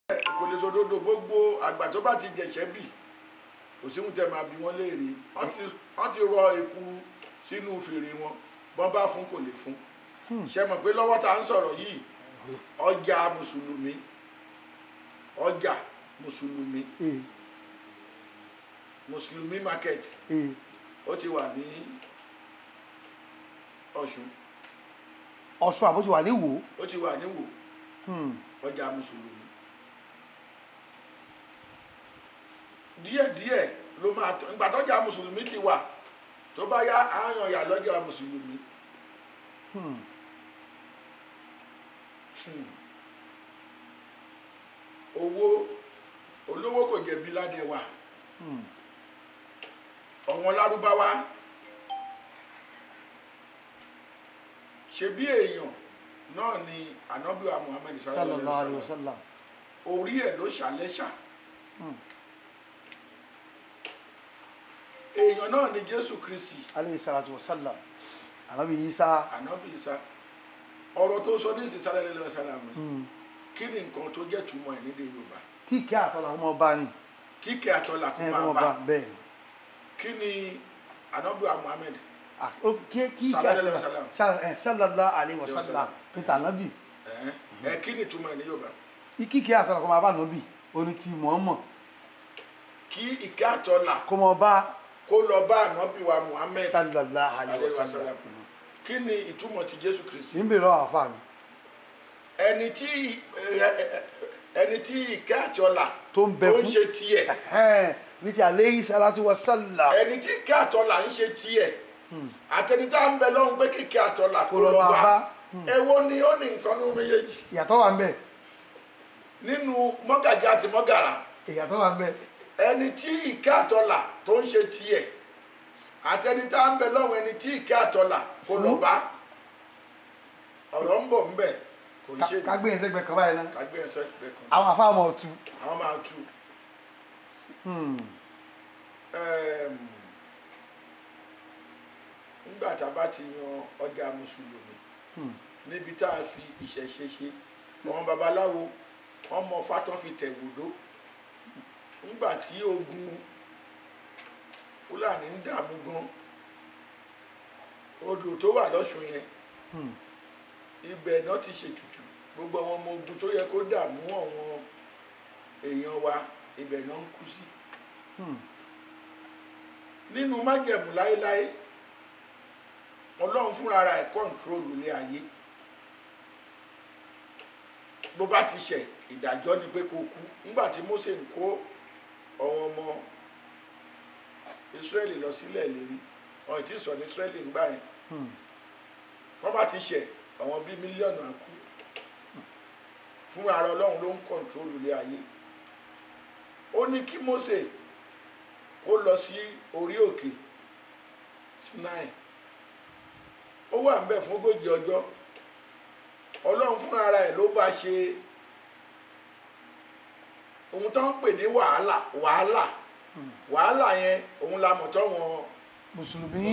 kò lè sòdodo gbogbo àgbà tó bá ti jẹ̀ṣẹ́ bì kò sí ohun tẹ́ máa bí wọ́n léèrè wọ́n ti rọ èkuru sínú fèrè wọn bọ́n bá fún kò lè fún ṣe mọ̀ pé lọ́wọ́ tá à ń sọ̀rọ̀ yìí ọjà mùsùlùmí market ó ti wà ní Ọ̀ṣun àbó ti wà ní Ìwó. ó ti wà ní Ìwó ọjà mùsùlùmí díẹ̀díẹ̀ ló máa tán ìgbà tọ́jà mùsùlùmí ti wà tó bá yá àáyàn yà lọ́jà mùsùlùmí. Olówó kò jẹ̀bi ládẹ wà ọ̀wọ́n lárúbáwá ṣe bí èèyàn náà ni ànábìwá Muhammad sallallahu alaihi wasallam orí ẹ̀ ló ṣàlẹ́ṣà èèyàn náà ni Jésù Kristi alayhi salatu wasallam ànábì Isa ọ̀rọ̀ tó sọ ní ìsinsálẹ̀ lẹ́lẹ́ ọ̀sálàm kí ni nǹkan tó jẹ́ túmọ̀ ẹ̀ nídìí Yorùbá kíkẹ́ àtọ́là kó máa bá ní kíkẹ́ àtọ́là kó máa bá bẹ́ẹ̀ kí ni ànábìwá Muhammad sallallahu alaihi wasallam peter anabi kí ni túmọ̀ ẹ̀ ní Yorùbá kíkẹ́ àtọ́là kó máa bá nàbì oní ti Muhammad kí ìkẹ́ àtọ́là kó máa bá kó lọ bá ànábìwá Muhammad sallallahu alaihi wasallam kí ni ìtumọ̀ ti Jésù Kristi ń bèrè àfà mi ẹni tí ìkẹ́ àtọ́là tó ń ṣe tiẹ̀ ní ti alayhi salatu wasallam ẹni tí ìkẹ́ àtọ́là ń ṣe tiẹ̀ àtẹnitá ń bẹ lọ́hùn pé kíkẹ́ àtọ́là kó lọ bá èwo ni ó ní nǹkan nínú méjèèjì ìyàtọ̀ wà ń bẹ nínú mọ́gàjí àti mọ́gàrà ìyàtọ̀ wà ń bẹ ẹni tí ìkẹ́ àtọ́là tó ń ṣe tiẹ̀ àtẹnitá ń bẹ lọ́hùn ẹni tí ìkẹ́ àtọ́là kó lọ bá ọ̀rọ̀ ń bọ̀ ń bẹ kò ń ṣe kágbé yẹn sẹ́gbẹ̀ẹ́ kan báyìí náà kágbé yẹn sẹ́gbẹ̀ẹ́ kan àwọn afá ọmọ ọ̀tún àwọn máa tú nígbà tá a bá ti yan ọjà mùsùlùmí níbi tá a fi ìṣẹ̀ṣe ṣe àwọn babaláwo wọn mọ fátán fi tẹ̀wòdó nígbà tí ogun Fúlàní ń dààmú gan odò tó wà lọ́ṣun yẹn ibẹ̀ náà ti ṣètùtù gbogbo àwọn ọmọ ogun tó yẹ kó dààmú àwọn èèyàn wa ibẹ̀ náà ń kú sí nínú májẹ̀mú láéláé Ọlọ́run fúnra ẹ̀ kọ́ńtrólù ilé ayé bó bá ti ṣẹ̀ ìdájọ́ ni pé kó kú nígbà tí Mósè ń kó àwọn ọmọ Ísírẹ́lì lọ sílẹ̀ lérí wọn ti sọ ní Ísírẹ́lì ńgbà yẹn wọ́n bá ti ṣẹ̀ àwọn bíi mílíọ̀nù àkú fúnra ara Ọlọ́run ló ń kọ́ńtrólù ilé ayé ó ní kí Mósè ó lọ sí orí òkè Sinai ó wà ńbẹ̀ fún 40 ọjọ́ Ọlọ́run fúnra ara ẹ̀ ló bá ṣe ohun tó ń pè ní wàhálà yẹn òun la mọ̀ tọ́ wọn mùsùlùmí